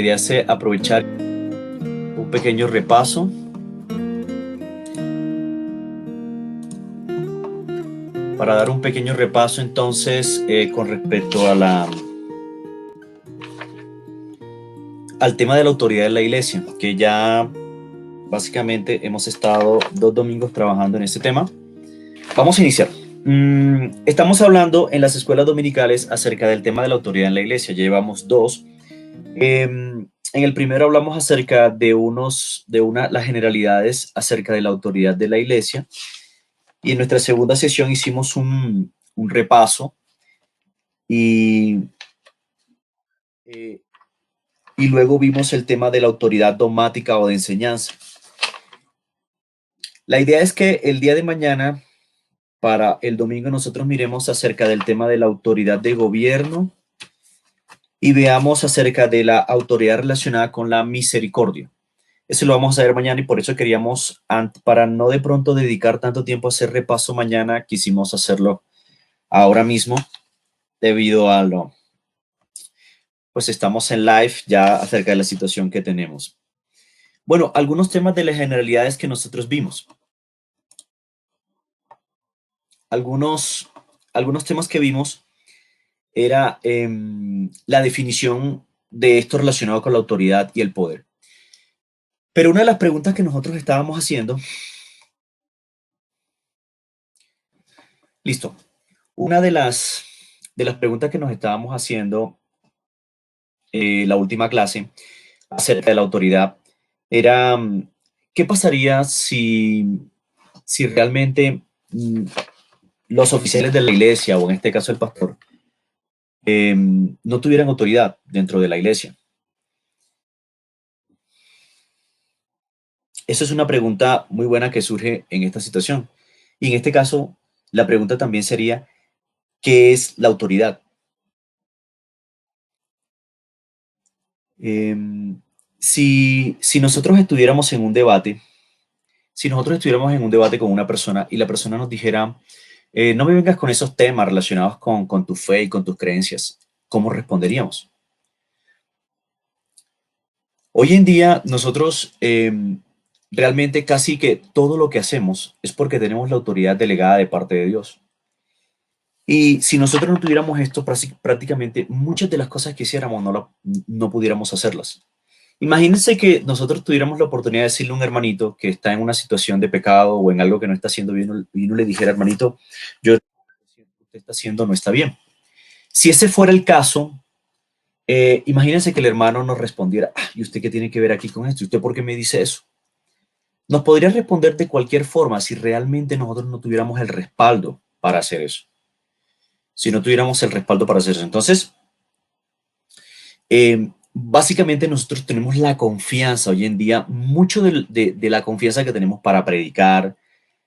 idea es aprovechar un pequeño repaso para dar un pequeño repaso entonces con respecto a al tema de la autoridad de la iglesia, que ya básicamente hemos estado 2 domingos trabajando en este tema. Vamos a iniciar. Estamos hablando en las escuelas dominicales acerca del tema de la autoridad en la iglesia. Ya llevamos 2. En el primero hablamos acerca de las generalidades acerca de la autoridad de la iglesia. Y en nuestra segunda sesión hicimos un repaso y, y luego vimos el tema de la autoridad dogmática o de enseñanza. La idea es que el día de mañana, para el domingo, nosotros miremos acerca del tema de la autoridad de gobierno y veamos acerca de la autoridad relacionada con la misericordia. Eso lo vamos a ver mañana y por eso queríamos, para no de pronto dedicar tanto tiempo a hacer repaso mañana, quisimos hacerlo ahora mismo debido a pues estamos en live ya acerca de la situación que tenemos. Bueno, algunos temas de las generalidades que nosotros vimos. Algunos temas que vimos era la definición de esto relacionado con la autoridad y el poder. Pero una de las preguntas que nosotros estábamos haciendo, listo, una de las preguntas que nos estábamos haciendo la última clase acerca de la autoridad era, ¿qué pasaría si realmente los oficiales de la iglesia, o en este caso el pastor, no tuvieran autoridad dentro de la iglesia? Esa es una pregunta muy buena que surge en esta situación. Y en este caso, la pregunta también sería, ¿qué es la autoridad? Si nosotros estuviéramos en un debate, con una persona y la persona nos dijera, no me vengas con esos temas relacionados con tu fe y con tus creencias, ¿cómo responderíamos? Hoy en día nosotros realmente casi que todo lo que hacemos es porque tenemos la autoridad delegada de parte de Dios. Y si nosotros no tuviéramos esto, prácticamente muchas de las cosas que hiciéramos no pudiéramos hacerlas. Imagínense que nosotros tuviéramos la oportunidad de decirle a un hermanito que está en una situación de pecado o en algo que no está haciendo bien y uno le dijera, hermanito, yo usted está haciendo no está bien. Si ese fuera el caso, imagínense que el hermano nos respondiera, ¿y usted qué tiene que ver aquí con esto? ¿Y usted por qué me dice eso? Nos podría responder de cualquier forma si realmente nosotros no tuviéramos el respaldo para hacer eso. Si no tuviéramos el respaldo para hacer eso. Entonces, básicamente nosotros tenemos la confianza hoy en día, mucho de la confianza que tenemos para predicar,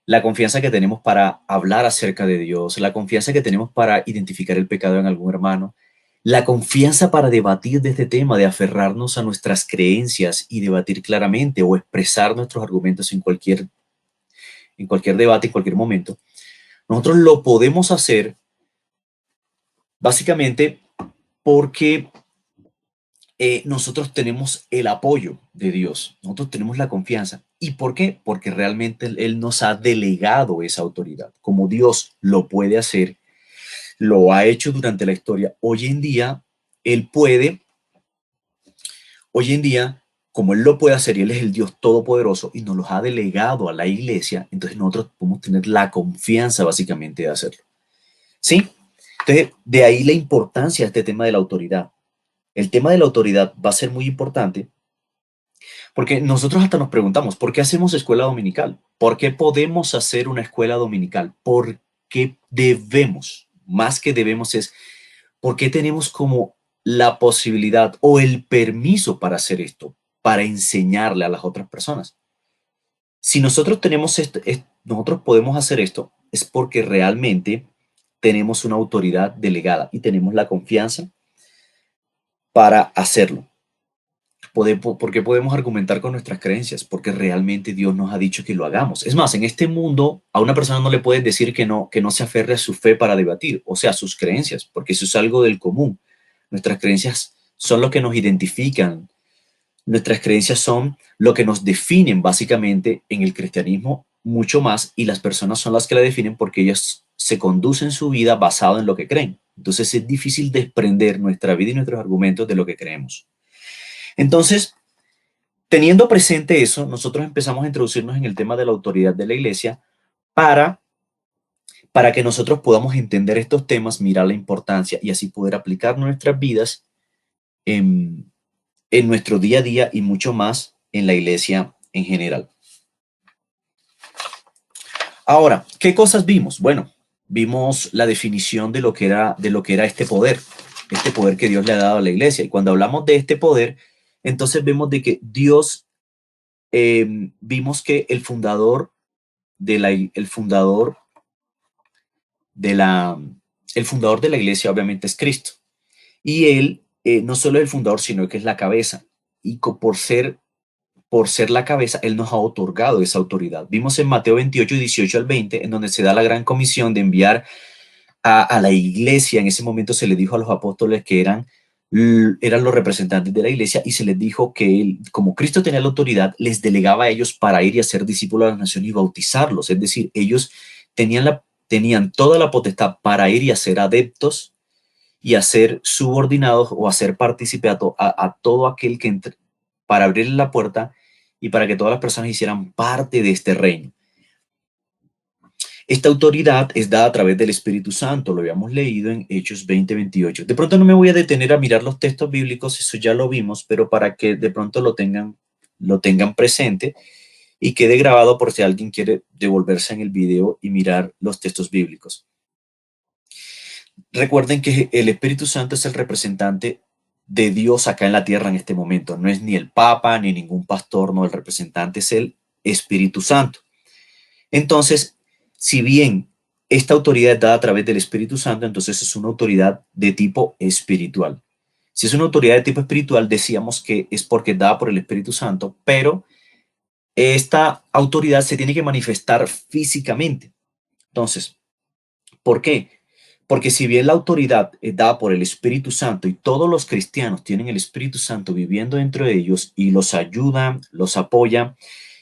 la confianza que tenemos para hablar acerca de Dios, la confianza que tenemos para identificar el pecado en algún hermano, la confianza para debatir de este tema, de aferrarnos a nuestras creencias y debatir claramente o expresar nuestros argumentos en cualquier debate, en cualquier momento. Nosotros lo podemos hacer básicamente porque nosotros tenemos el apoyo de Dios, nosotros tenemos la confianza. ¿Y por qué? Porque realmente Él nos ha delegado esa autoridad. Como Dios lo puede hacer, lo ha hecho durante la historia. Hoy en día, como Él lo puede hacer y Él es el Dios todopoderoso y nos los ha delegado a la iglesia, entonces nosotros podemos tener la confianza básicamente de hacerlo. ¿Sí? Entonces, de ahí la importancia de este tema de la autoridad. El tema de la autoridad va a ser muy importante porque nosotros hasta nos preguntamos, ¿por qué hacemos escuela dominical? ¿Por qué podemos hacer una escuela dominical? ¿Por qué debemos? Más que debemos es, ¿por qué tenemos como la posibilidad o el permiso para hacer esto? Para enseñarle a las otras personas. Si nosotros tenemos nosotros podemos hacer esto, es porque realmente tenemos una autoridad delegada y tenemos la confianza para hacerlo. ¿Por qué podemos argumentar con nuestras creencias? Porque realmente Dios nos ha dicho que lo hagamos. Es más, en este mundo a una persona no le puedes decir que no se aferre a su fe para debatir, o sea, a sus creencias, porque eso es algo del común. Nuestras creencias son lo que nos identifican, Nuestras creencias son lo que nos definen básicamente en el cristianismo mucho más, y las personas son las que la definen porque ellas se conducen su vida basado en lo que creen. Entonces es difícil desprender nuestra vida y nuestros argumentos de lo que creemos. Entonces, teniendo presente eso, nosotros empezamos a introducirnos en el tema de la autoridad de la iglesia para, para que nosotros podamos entender estos temas, mirar la importancia y así poder aplicar nuestras vidas en, en nuestro día a día y mucho más en la iglesia en general. Ahora, ¿qué cosas vimos? Bueno, vimos la definición de lo que era este poder que Dios le ha dado a la iglesia. Y cuando hablamos de este poder, entonces vemos de que Dios, vimos que el fundador de la, el fundador de la iglesia obviamente es Cristo. Y él no solo es el fundador, sino que es la cabeza. Y por ser la cabeza, Él nos ha otorgado esa autoridad. Vimos en Mateo 28, 18 al 20, en donde se da la gran comisión de enviar a la iglesia. En ese momento se le dijo a los apóstoles que eran los representantes de la iglesia, y se les dijo que él, como Cristo tenía la autoridad, les delegaba a ellos para ir y hacer discípulos a las naciones y bautizarlos. Es decir, ellos tenían toda la potestad para ir y hacer adeptos y a ser subordinados o a ser participados a todo aquel que entre, para abrirle la puerta y para que todas las personas hicieran parte de este reino. Esta autoridad es dada a través del Espíritu Santo, lo habíamos leído en Hechos 20:28. De pronto no me voy a detener a mirar los textos bíblicos, eso ya lo vimos, pero para que de pronto lo tengan presente y quede grabado por si alguien quiere devolverse en el video y mirar los textos bíblicos. Recuerden que el Espíritu Santo es el representante de Dios acá en la tierra en este momento. No es ni el Papa ni ningún pastor, no, el representante es el Espíritu Santo. Entonces, si bien esta autoridad es dada a través del Espíritu Santo, entonces es una autoridad de tipo espiritual. Si es una autoridad de tipo espiritual, decíamos que es porque es dada por el Espíritu Santo, pero esta autoridad se tiene que manifestar físicamente. Entonces, ¿por qué? Porque si bien la autoridad es dada por el Espíritu Santo y todos los cristianos tienen el Espíritu Santo viviendo dentro de ellos y los ayuda, los apoya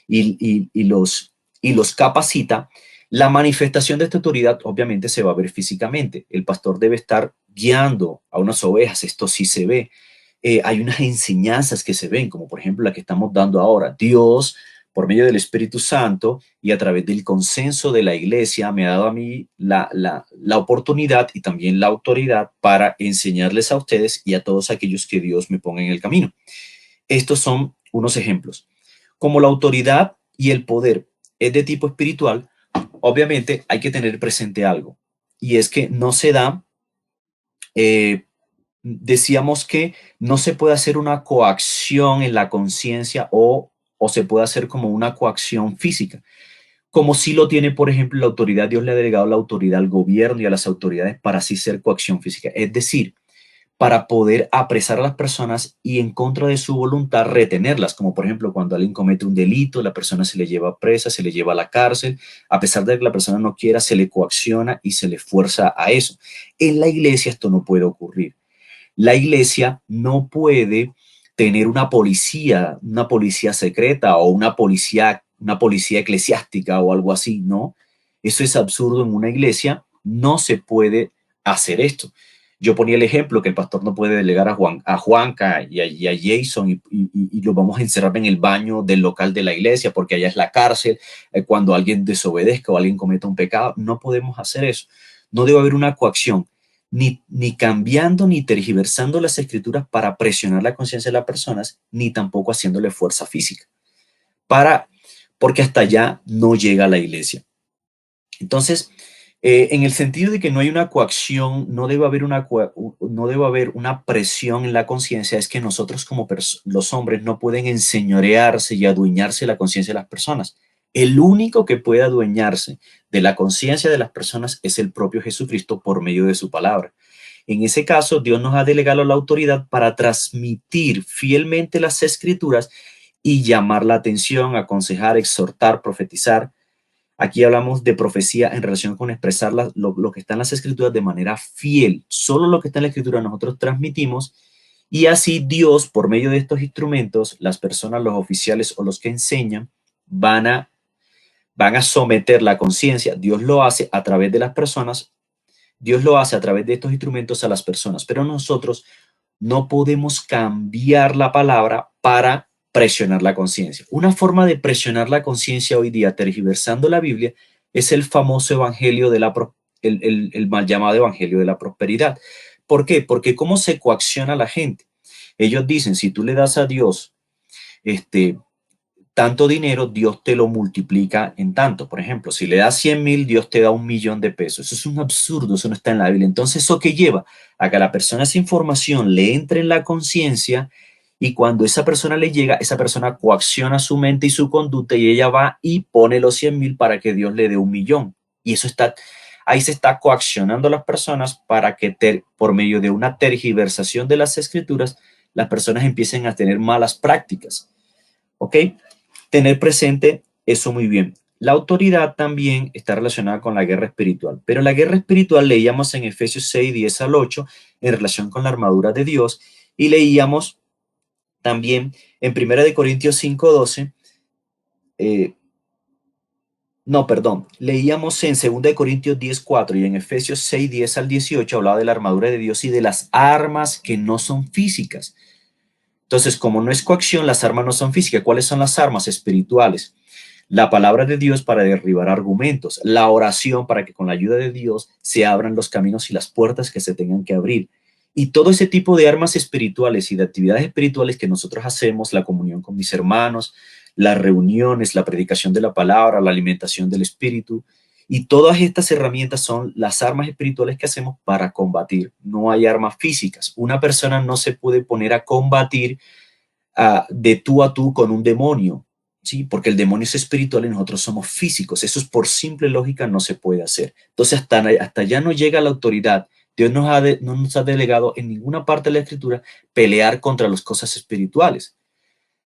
y los capacita, la manifestación de esta autoridad obviamente se va a ver físicamente. El pastor debe estar guiando a unas ovejas, esto sí se ve. Hay unas enseñanzas que se ven, como por ejemplo la que estamos dando ahora. Dios, por medio del Espíritu Santo y a través del consenso de la iglesia, me ha dado a mí la oportunidad y también la autoridad para enseñarles a ustedes y a todos aquellos que Dios me ponga en el camino. Estos son unos ejemplos. Como la autoridad y el poder es de tipo espiritual, obviamente hay que tener presente algo, y es que no se da, eh, decíamos que no se puede hacer una coacción en la conciencia o se puede hacer como una coacción física, como si lo tiene, por ejemplo, la autoridad. Dios le ha delegado la autoridad al gobierno y a las autoridades para así ser coacción física. Es decir, para poder apresar a las personas y en contra de su voluntad retenerlas, como por ejemplo cuando alguien comete un delito, la persona se le lleva presa, se le lleva a la cárcel, a pesar de que la persona no quiera, se le coacciona y se le fuerza a eso. En la iglesia esto no puede ocurrir. La iglesia no puede tener una policía secreta o una policía eclesiástica o algo así, ¿no? Eso es absurdo en una iglesia, no se puede hacer esto. Yo ponía el ejemplo que el pastor no puede delegar a Juanca y a Jason y lo vamos a encerrar en el baño del local de la iglesia porque allá es la cárcel. Cuando alguien desobedezca o alguien cometa un pecado, no podemos hacer eso. No debe haber una coacción, ni cambiando ni tergiversando las escrituras para presionar la conciencia de las personas, ni tampoco haciéndole fuerza física, para, porque hasta allá no llega la iglesia. Entonces, en el sentido de que no hay una coacción, no debe haber una presión en la conciencia, es que nosotros como los hombres no pueden enseñorearse y adueñarse de la conciencia de las personas. El único que puede adueñarse de la conciencia de las personas es el propio Jesucristo por medio de su palabra. En ese caso, Dios nos ha delegado la autoridad para transmitir fielmente las escrituras y llamar la atención, aconsejar, exhortar, profetizar. Aquí hablamos de profecía en relación con expresar lo que está en las escrituras de manera fiel. Solo lo que está en la escritura nosotros transmitimos Y así Dios, por medio de estos instrumentos, las personas, los oficiales o los que enseñan, van a someter la conciencia. Dios lo hace a través de las personas, Dios lo hace a través de estos instrumentos a las personas, pero nosotros no podemos cambiar la palabra para presionar la conciencia. Una forma de presionar la conciencia hoy día, tergiversando la Biblia, es el famoso evangelio de el mal llamado evangelio de la prosperidad. ¿Por qué? Porque cómo se coacciona a la gente. Ellos dicen, si tú le das a Dios este, tanto dinero, Dios te lo multiplica en tanto. Por ejemplo, si le das 100,000, Dios te da 1,000,000 de pesos. Eso es un absurdo, eso no está en la Biblia. Entonces, ¿eso qué lleva? A que a la persona esa información le entre en la conciencia y cuando esa persona le llega, esa persona coacciona su mente y su conducta y ella va y pone los 100,000 para que Dios le dé 1,000,000. Y eso está, ahí se está coaccionando a las personas para que por medio de una tergiversación de las escrituras, las personas empiecen a tener malas prácticas. ¿Ok? Tener presente eso muy bien. La autoridad también está relacionada con la guerra espiritual, pero la guerra espiritual leíamos en Efesios 6, 10 al 8 en relación con la armadura de Dios y leíamos también en 1 Corintios 5, 12, no, perdón, leíamos en 2 Corintios 10, 4 y en Efesios 6, 10 al 18 hablaba de la armadura de Dios y de las armas que no son físicas. Entonces, como no es coacción, las armas no son físicas. ¿Cuáles son las armas espirituales? La palabra de Dios para derribar argumentos, la oración para que con la ayuda de Dios se abran los caminos y las puertas que se tengan que abrir. Y todo ese tipo de armas espirituales y de actividades espirituales que nosotros hacemos, la comunión con mis hermanos, las reuniones, la predicación de la palabra, la alimentación del espíritu, y todas estas herramientas son las armas espirituales que hacemos para combatir. No hay armas físicas. Una persona no se puede poner a combatir de tú a tú con un demonio, ¿sí? Porque el demonio es espiritual y nosotros somos físicos. Eso es por simple lógica, no se puede hacer. Entonces, hasta allá no llega la autoridad. Dios no nos ha delegado en ninguna parte de la escritura pelear contra las cosas espirituales.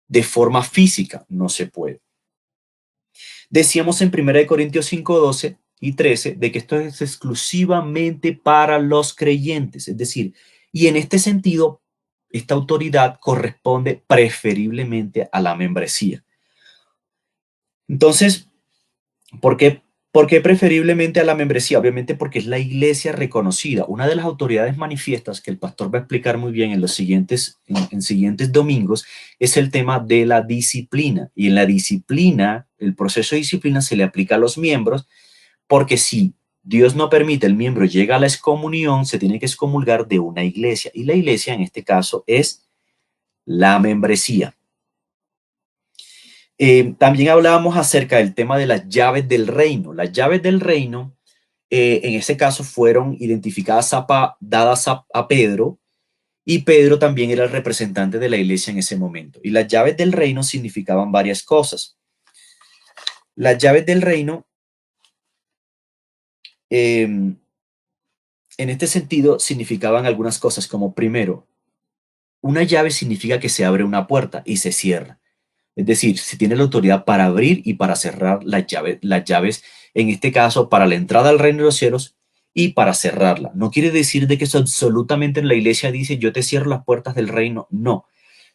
De forma física, no se puede. Decíamos en 1 Corintios 5, 12 y 13 de que esto es exclusivamente para los creyentes. Es decir, y en este sentido, esta autoridad corresponde preferiblemente a la membresía. Entonces, ¿por qué preferiblemente a la membresía? Obviamente porque es la iglesia reconocida. Una de las autoridades manifiestas que el pastor va a explicar muy bien en los en siguientes domingos es el tema de la disciplina. Y en la disciplina, el proceso de disciplina se le aplica a los miembros porque si Dios no permite, el miembro llega a la excomunión, se tiene que excomulgar de una iglesia. Y la iglesia en este caso es la membresía. También hablábamos acerca del tema de las llaves del reino. Las llaves del reino, en ese caso, fueron identificadas, dadas a Pedro, y Pedro también era el representante de la iglesia en ese momento. Y las llaves del reino significaban varias cosas. Las llaves del reino, en este sentido, significaban algunas cosas, como primero, una llave significa que se abre una puerta y se cierra. Es decir, se tiene la autoridad para abrir y para cerrar las llaves, en este caso, para la entrada al reino de los cielos y para cerrarla. No quiere decir de que eso absolutamente en la iglesia dice yo te cierro las puertas del reino, no,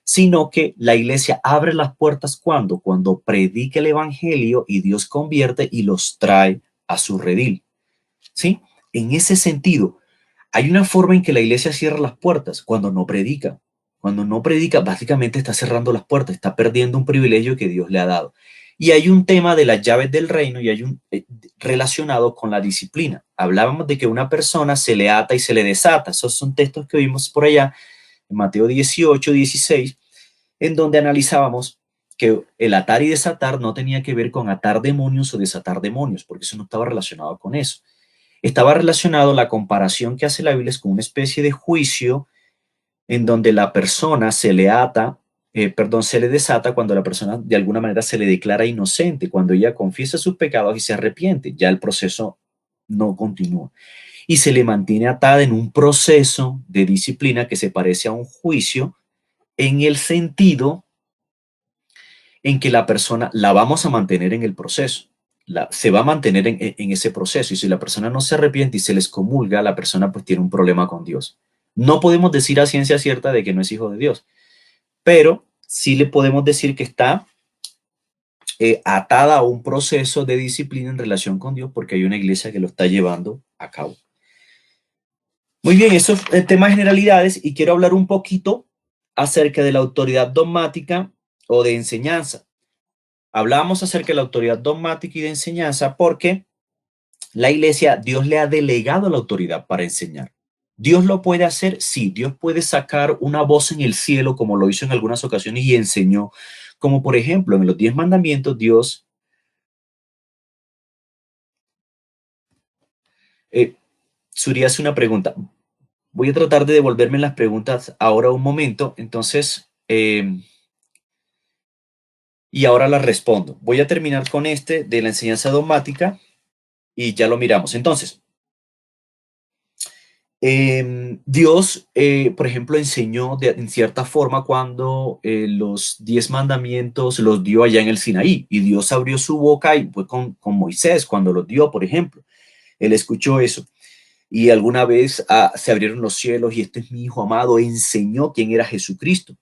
sino que la iglesia abre las puertas cuando predica el evangelio y Dios convierte y los trae a su redil. ¿Sí? En ese sentido, hay una forma en que la iglesia cierra las puertas cuando no predica. Cuando no predica, básicamente está cerrando las puertas, está perdiendo un privilegio que Dios le ha dado. Y hay un tema de las llaves del reino y hay un relacionado con la disciplina. Hablábamos de que una persona se le ata y se le desata. Esos son textos que vimos por allá en Mateo 18, 16, en donde analizábamos que el atar y desatar no tenía que ver con atar demonios o desatar demonios, porque eso no estaba relacionado con eso. Estaba relacionado la comparación que hace la Biblia es con una especie de juicio en donde la persona se le ata, se le desata cuando la persona de alguna manera se le declara inocente, cuando ella confiesa sus pecados y se arrepiente, ya el proceso no continúa. Y se le mantiene atada en un proceso de disciplina que se parece a un juicio en el sentido en que la persona la vamos a mantener en el proceso. Se va a mantener en ese proceso y si la persona no se arrepiente y se les comulga, la persona pues tiene un problema con Dios. No podemos decir a ciencia cierta de que no es hijo de Dios, pero sí le podemos decir que está atada a un proceso de disciplina en relación con Dios porque hay una iglesia que lo está llevando a cabo. Muy bien, eso es el tema de generalidades y quiero hablar un poquito acerca de la autoridad dogmática o de enseñanza. Hablábamos acerca de la autoridad dogmática y de enseñanza porque la iglesia, Dios le ha delegado la autoridad para enseñar. ¿Dios lo puede hacer? Sí, Dios puede sacar una voz en el cielo como lo hizo en algunas ocasiones y enseñó. Como por ejemplo en los 10 mandamientos, Dios, eh, Suri hace una pregunta. Voy a tratar de devolverme las preguntas ahora un momento, entonces, y ahora las respondo. Voy a terminar con este de la enseñanza dogmática y ya lo miramos. Entonces, Dios, por ejemplo, enseñó en cierta forma cuando los 10 mandamientos los dio allá en el Sinaí y Dios abrió su boca y fue con Moisés cuando los dio, por ejemplo. Él escuchó eso y alguna vez se abrieron los cielos y este es mi hijo amado, enseñó quién era Jesucristo.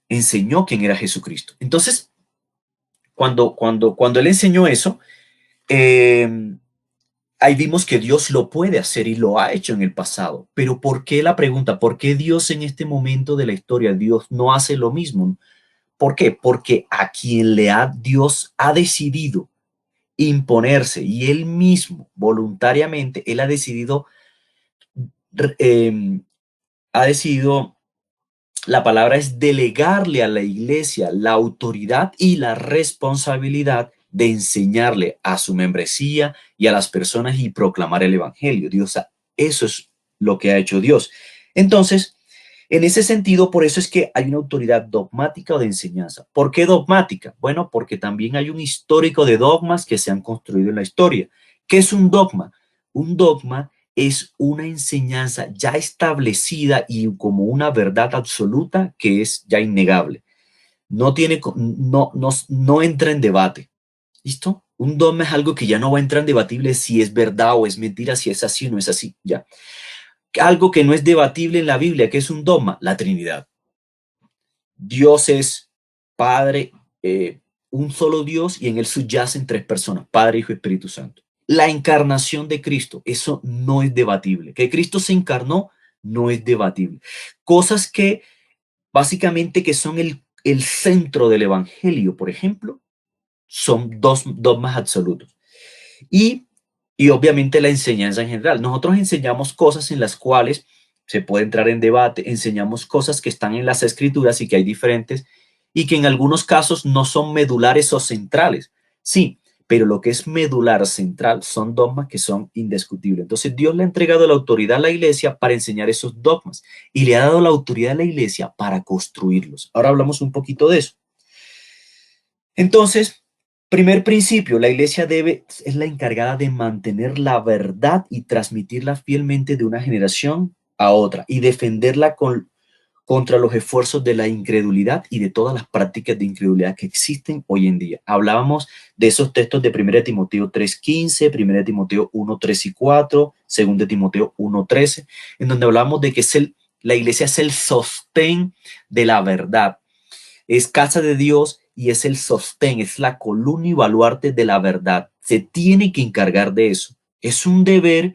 Enseñó quién era Jesucristo. Entonces, cuando él enseñó eso, eh, ahí vimos que Dios lo puede hacer y lo ha hecho en el pasado. Pero ¿por qué la pregunta? ¿Por qué Dios en este momento de la historia, Dios no hace lo mismo? ¿Por qué? Porque a quien Dios ha decidido imponerse y él mismo voluntariamente, él eh, ha decidido, la palabra es delegarle a la iglesia la autoridad y la responsabilidad de enseñarle a su membresía y a las personas y proclamar el evangelio. Dios, eso es lo que ha hecho Dios. Entonces, en ese sentido, por eso es que hay una autoridad dogmática o de enseñanza. ¿Por qué dogmática? Bueno, porque también hay un histórico de dogmas que se han construido en la historia. ¿Qué es un dogma? Un dogma es una enseñanza ya establecida y como una verdad absoluta que es ya innegable. No tiene, no entra en debate. ¿Listo? Un dogma es algo que ya no va a entrar en debatible si es verdad o es mentira, si es así o no es así. Ya. Algo que no es debatible en la Biblia, que es un dogma, la Trinidad. Dios es Padre, un solo Dios y en él subyacen tres personas, Padre, Hijo y Espíritu Santo. La encarnación de Cristo, eso no es debatible. Que Cristo se encarnó no es debatible. Cosas que básicamente que son el centro del Evangelio, por ejemplo, son dos dogmas absolutos. Y, y obviamente la enseñanza en general. Nosotros enseñamos cosas en las cuales se puede entrar en debate, enseñamos cosas que están en las escrituras y que hay diferentes y que en algunos casos no son medulares o centrales. Sí, pero lo que es medular central son dogmas que son indiscutibles. Entonces Dios le ha entregado la autoridad a la iglesia para enseñar esos dogmas y le ha dado la autoridad a la iglesia para construirlos. Ahora hablamos un poquito de eso. Entonces, primer principio, la iglesia es la encargada de mantener la verdad y transmitirla fielmente de una generación a otra y defenderla contra los esfuerzos de la incredulidad y de todas las prácticas de incredulidad que existen hoy en día. Hablábamos de esos textos de 1 Timoteo 3:15, 1 Timoteo 1:3 y 4, 2 Timoteo 1:13, en donde hablamos de que la iglesia es el sostén de la verdad, es casa de Dios y es el sostén, es la columna y baluarte de la verdad. Se tiene que encargar de eso. Es un deber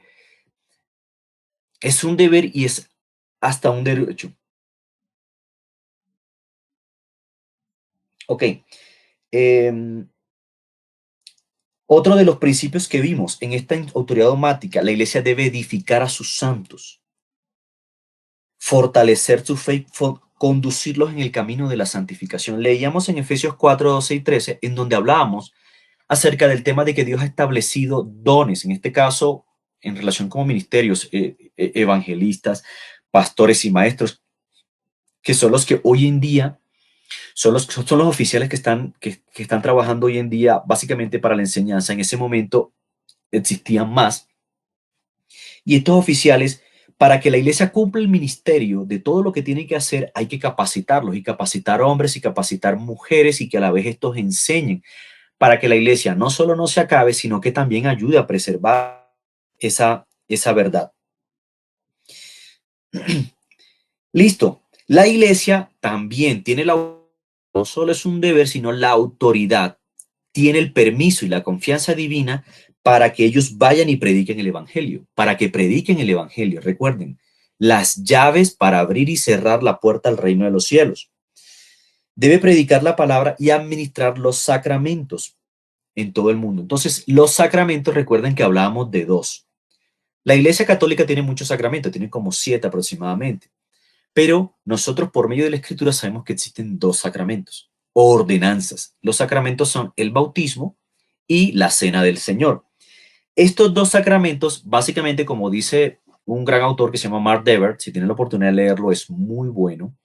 y es hasta un derecho. Ok. Eh, Otro de los principios que vimos en esta autoridad dogmática, la iglesia debe edificar a sus santos, fortalecer su fe, conducirlos en el camino de la santificación. Leíamos en Efesios 4:12 y 13, en donde hablábamos acerca del tema de que Dios ha establecido dones, en este caso, en relación con ministerios, evangelistas, pastores y maestros, que son los que hoy en día son los oficiales que están trabajando hoy en día básicamente para la enseñanza. En ese momento existían más. Y estos oficiales, para que la iglesia cumpla el ministerio de todo lo que tiene que hacer, hay que capacitarlos y capacitar hombres y capacitar mujeres y que a la vez estos enseñen para que la iglesia no solo no se acabe, sino que también ayude a preservar esa verdad. Listo. La iglesia también tiene no solo es un deber, sino la autoridad, tiene el permiso y la confianza divina para que ellos vayan y prediquen el evangelio, para que prediquen el evangelio. Recuerden, las llaves para abrir y cerrar la puerta al reino de los cielos. Debe predicar la palabra y administrar los sacramentos en todo el mundo. Entonces, los sacramentos, recuerden que hablábamos de dos. La Iglesia Católica tiene muchos sacramentos, tiene como 7 aproximadamente. Pero nosotros por medio de la Escritura sabemos que existen dos sacramentos, ordenanzas. Los sacramentos son el bautismo y la cena del Señor. Estos dos sacramentos, básicamente, como dice un gran autor que se llama Mark Dever, si tienen la oportunidad de leerlo, es muy bueno.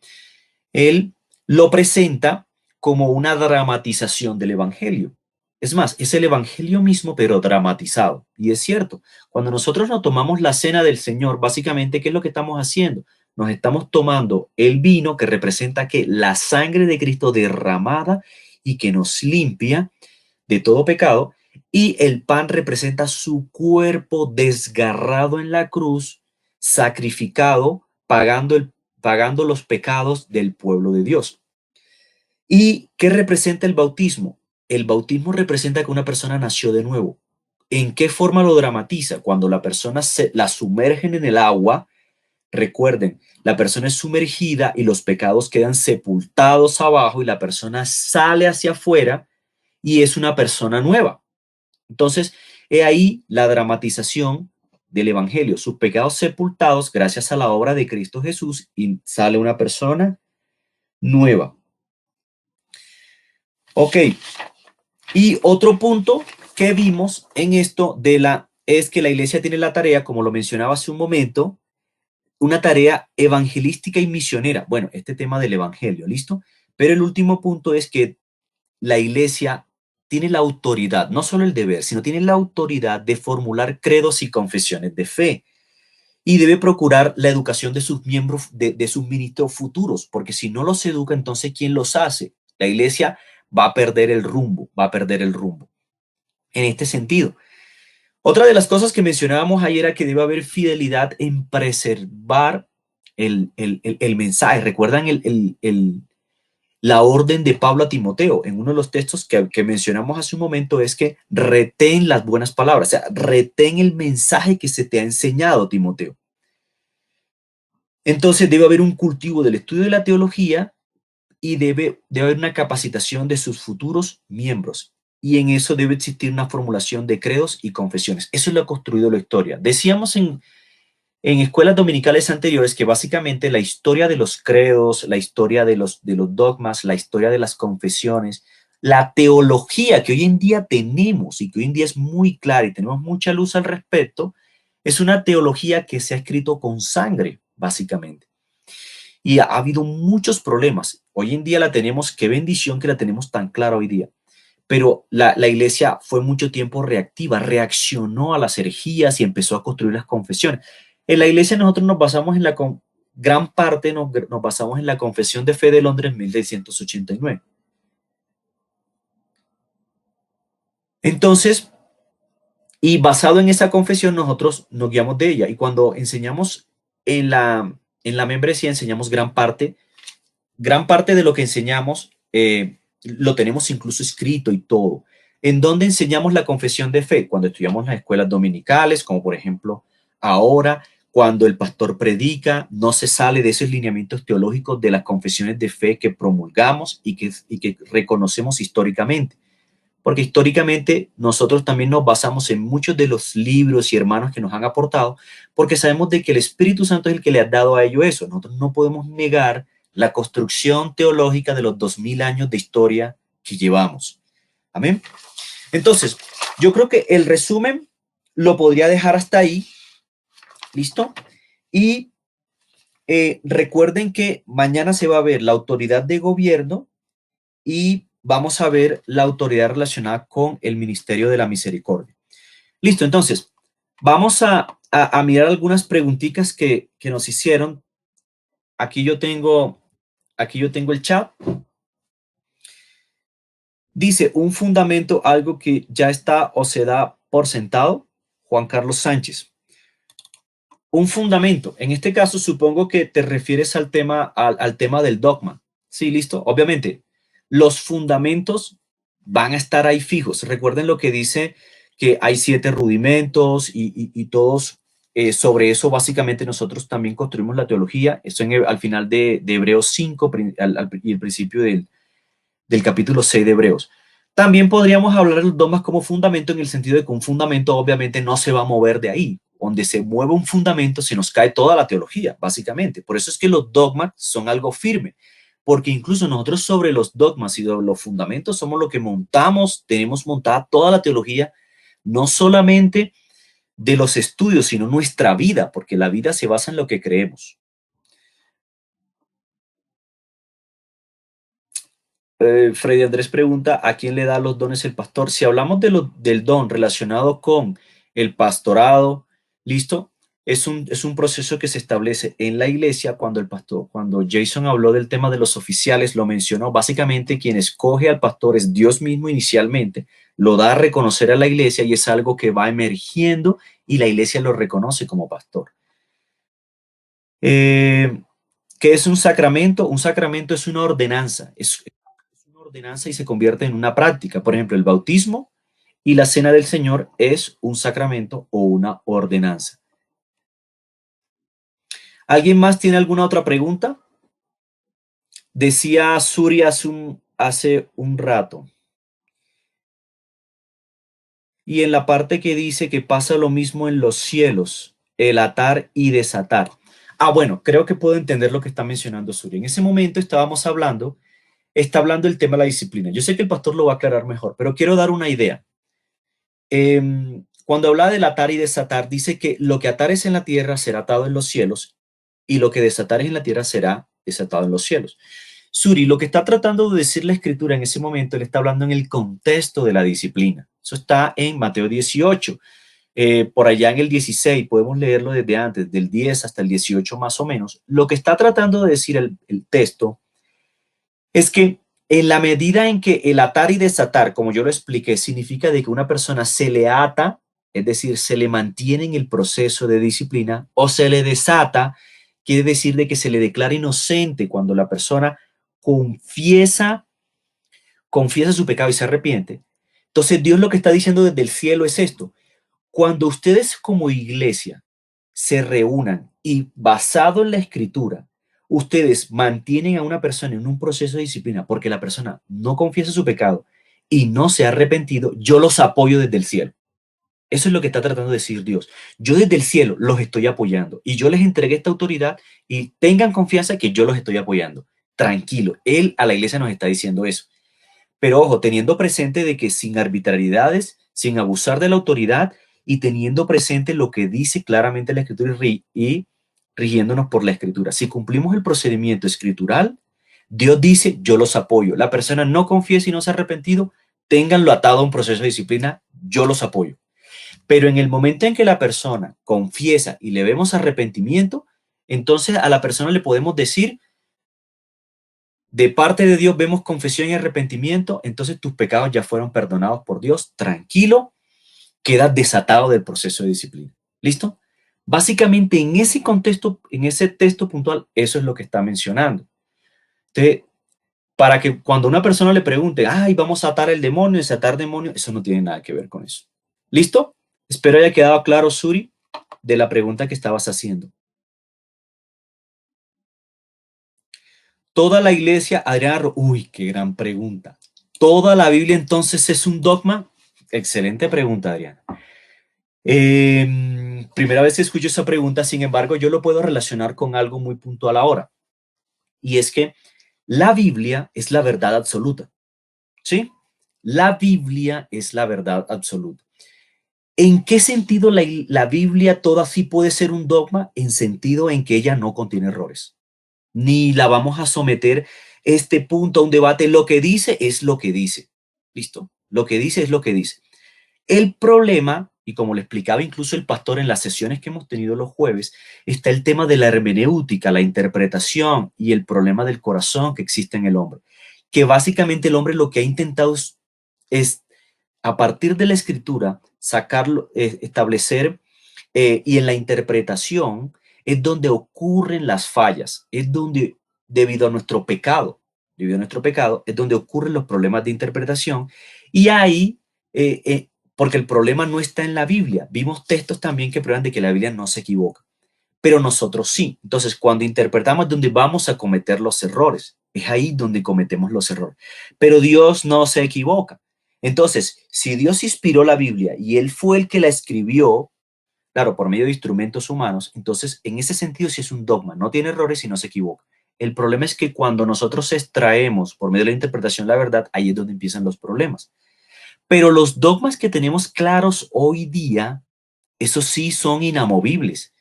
Él lo presenta como una dramatización del Evangelio. Es más, es el Evangelio mismo, pero dramatizado. Y es cierto, cuando nosotros nos tomamos la cena del Señor, básicamente, ¿qué es lo que estamos haciendo? Nos estamos tomando el vino que representa que la sangre de Cristo derramada y que nos limpia de todo pecado, y el pan representa su cuerpo desgarrado en la cruz, sacrificado, pagando los pecados del pueblo de Dios. ¿Y qué representa el bautismo? El bautismo representa que una persona nació de nuevo. ¿En qué forma lo dramatiza? Cuando la persona la sumergen en el agua, recuerden, la persona es sumergida y los pecados quedan sepultados abajo y la persona sale hacia afuera y es una persona nueva. Entonces, he ahí la dramatización del Evangelio, sus pecados sepultados gracias a la obra de Cristo Jesús y sale una persona nueva. Ok, y otro punto que vimos en esto es que la iglesia tiene la tarea, como lo mencionaba hace un momento, una tarea evangelística y misionera. Bueno, este tema del evangelio, ¿listo? Pero el último punto es que la iglesia tiene la autoridad, no solo el deber, sino tiene la autoridad de formular credos y confesiones de fe y debe procurar la educación de sus miembros, de sus ministros futuros, porque si no los educa, entonces ¿quién los hace? La iglesia va a perder el rumbo, va a perder el rumbo. En este sentido, otra de las cosas que mencionábamos ayer era que debe haber fidelidad en preservar el mensaje. ¿Recuerdan la orden de Pablo a Timoteo? En uno de los textos que mencionamos hace un momento es que retén las buenas palabras, o sea, retén el mensaje que se te ha enseñado, Timoteo. Entonces debe haber un cultivo del estudio de la teología y debe haber una capacitación de sus futuros miembros. Y en eso debe existir una formulación de credos y confesiones. Eso es lo que ha construido la historia. Decíamos en escuelas dominicales anteriores que básicamente la historia de los credos, la historia de los dogmas, la historia de las confesiones, la teología que hoy en día tenemos y que hoy en día es muy clara y tenemos mucha luz al respecto, es una teología que se ha escrito con sangre, básicamente. Y ha habido muchos problemas. Hoy en día la tenemos, qué bendición que la tenemos tan clara hoy día. Pero la iglesia fue mucho tiempo reactiva, reaccionó a las herejías y empezó a construir las confesiones. En la iglesia nosotros nos basamos en gran parte nos basamos en la Confesión de Fe de Londres 1689. Entonces, y basado en esa confesión, nosotros nos guiamos de ella. Y cuando enseñamos en la membresía, enseñamos gran parte de lo que enseñamos lo tenemos incluso escrito y todo. ¿En dónde enseñamos la confesión de fe? Cuando estudiamos las escuelas dominicales, como por ejemplo ahora, cuando el pastor predica, no se sale de esos lineamientos teológicos de las confesiones de fe que promulgamos y que reconocemos históricamente. Porque históricamente nosotros también nos basamos en muchos de los libros y hermanos que nos han aportado, porque sabemos de que el Espíritu Santo es el que le ha dado a ellos eso. Nosotros no podemos negar la construcción teológica de los 2000 años de historia que llevamos. Amén. Entonces, yo creo que el resumen lo podría dejar hasta ahí. ¿Listo? Y recuerden que mañana se va a ver la autoridad de gobierno y vamos a ver la autoridad relacionada con el Ministerio de la Misericordia. Listo, entonces, vamos a mirar algunas preguntitas que nos hicieron. Aquí yo tengo, aquí yo tengo el chat. Dice, un fundamento, algo que ya está o se da por sentado. Juan Carlos Sánchez. Un fundamento. En este caso, supongo que te refieres al tema del dogma. Sí, listo. Obviamente, los fundamentos van a estar ahí fijos. Recuerden lo que dice que hay 7 rudimentos y todos sobre eso básicamente nosotros también construimos la teología. Eso al final de Hebreos 5 y el principio del capítulo 6 de Hebreos. También podríamos hablar de los dogmas como fundamento en el sentido de que un fundamento obviamente no se va a mover de ahí. Donde se mueve un fundamento se nos cae toda la teología, básicamente. Por eso es que los dogmas son algo firme, porque incluso nosotros sobre los dogmas y los fundamentos somos lo que montamos, tenemos montada toda la teología, no solamente de los estudios, sino nuestra vida, porque la vida se basa en lo que creemos. Freddy Andrés pregunta, ¿a quién le da los dones el pastor? Si hablamos del don relacionado con el pastorado, ¿listo? Es un proceso que se establece en la iglesia cuando el pastor, cuando Jason habló del tema de los oficiales, lo mencionó. Básicamente, quien escoge al pastor es Dios mismo inicialmente, lo da a reconocer a la iglesia y es algo que va emergiendo y la iglesia lo reconoce como pastor. Eh, ¿Qué es un sacramento? Un sacramento es una ordenanza, es una ordenanza y se convierte en una práctica. Por ejemplo, el bautismo y la cena del Señor es un sacramento o una ordenanza. ¿Alguien más tiene alguna otra pregunta? Decía Suri hace un rato. Y en la parte que dice que pasa lo mismo en los cielos, el atar y desatar. Bueno, creo que puedo entender lo que está mencionando Suri. En ese momento está hablando el tema de la disciplina. Yo sé que el pastor lo va a aclarar mejor, pero quiero dar una idea. Cuando habla del atar y desatar, dice que lo que atares en la tierra será atado en los cielos y lo que desatares en la tierra será desatado en los cielos. Suri, lo que está tratando de decir la escritura en ese momento, él está hablando en el contexto de la disciplina. Eso está en Mateo 18. Por allá en el 16, podemos leerlo desde antes, del 10 hasta el 18 más o menos. Lo que está tratando de decir el texto es que en la medida en que el atar y desatar, como yo lo expliqué, significa de que una persona se le ata, es decir, se le mantiene en el proceso de disciplina, o se le desata, quiere decir de que se le declara inocente cuando la persona confiesa, confiesa su pecado y se arrepiente. Entonces Dios lo que está diciendo desde el cielo es esto: cuando ustedes como iglesia se reúnan y basado en la escritura, ustedes mantienen a una persona en un proceso de disciplina porque la persona no confiesa su pecado y no se ha arrepentido, yo los apoyo desde el cielo. Eso es lo que está tratando de decir Dios. Yo desde el cielo los estoy apoyando y yo les entregué esta autoridad y tengan confianza que yo los estoy apoyando. Tranquilo, Él a la iglesia nos está diciendo eso. Pero ojo, teniendo presente de que sin arbitrariedades, sin abusar de la autoridad y teniendo presente lo que dice claramente la escritura y rigiéndonos por la escritura. Si cumplimos el procedimiento escritural, Dios dice, yo los apoyo. La persona no confiesa y no se ha arrepentido, ténganlo atado a un proceso de disciplina, yo los apoyo. Pero en el momento en que la persona confiesa y le vemos arrepentimiento, entonces a la persona le podemos decir, de parte de Dios vemos confesión y arrepentimiento, entonces tus pecados ya fueron perdonados por Dios. Tranquilo, quedas desatado del proceso de disciplina. ¿Listo? Básicamente en ese contexto, en ese texto puntual, eso es lo que está mencionando. Entonces, para que cuando una persona le pregunte, ay, vamos a atar el demonio, desatar demonio, eso no tiene nada que ver con eso. ¿Listo? Espero haya quedado claro, Suri, de la pregunta que estabas haciendo. Toda la iglesia, Adrián, uy, qué gran pregunta. ¿Toda la Biblia entonces es un dogma? Excelente pregunta, Adrián. Primera vez que escucho esa pregunta, sin embargo, yo lo puedo relacionar con algo muy puntual ahora. Y es que la Biblia es la verdad absoluta. ¿Sí? La Biblia es la verdad absoluta. ¿En qué sentido la Biblia toda sí puede ser un dogma? En sentido en que ella no contiene errores. Ni la vamos a someter este punto a un debate. Lo que dice es lo que dice. ¿Listo? Lo que dice es lo que dice. El problema, y como le explicaba incluso el pastor en las sesiones que hemos tenido los jueves, está el tema de la hermenéutica, la interpretación y el problema del corazón que existe en el hombre. Que básicamente el hombre lo que ha intentado es a partir de la escritura, sacarlo, establecer Y en la interpretación es donde ocurren las fallas, es donde, debido a nuestro pecado, es donde ocurren los problemas de interpretación. Y ahí, porque el problema no está en la Biblia, vimos textos también que prueban de que la Biblia no se equivoca, pero nosotros sí. Entonces, cuando interpretamos es donde vamos a cometer los errores, es ahí donde cometemos los errores. Pero Dios no se equivoca. Entonces, si Dios inspiró la Biblia y Él fue el que la escribió, claro, por medio de instrumentos humanos, entonces en ese sentido sí es un dogma, no tiene errores y no se equivoca. El problema es que cuando nosotros extraemos por medio de la interpretación la verdad, ahí es donde empiezan los problemas. Pero los dogmas que tenemos claros hoy día, esos sí son inamovibles,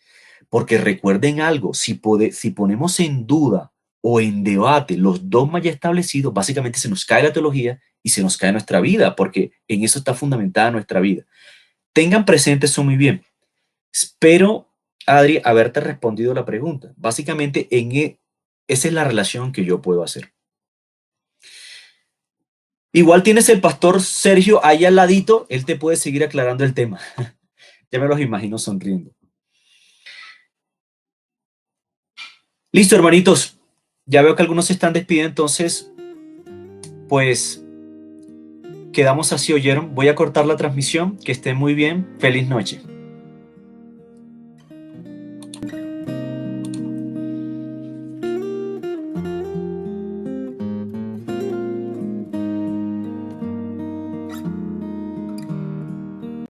porque recuerden algo, si ponemos en duda o en debate los dogmas ya establecidos, básicamente se nos cae la teología y se nos cae nuestra vida, porque en eso está fundamentada nuestra vida. Tengan presente eso muy bien. Espero, Adri, haberte respondido la pregunta. Básicamente, esa es la relación que yo puedo hacer. Igual tienes el pastor Sergio ahí al ladito, él te puede seguir aclarando el tema. Ya me los imagino sonriendo. Listo, hermanitos. Ya veo que algunos se están despidiendo, entonces, pues quedamos así, oyeron. Voy a cortar la transmisión. Que estén muy bien. Feliz noche.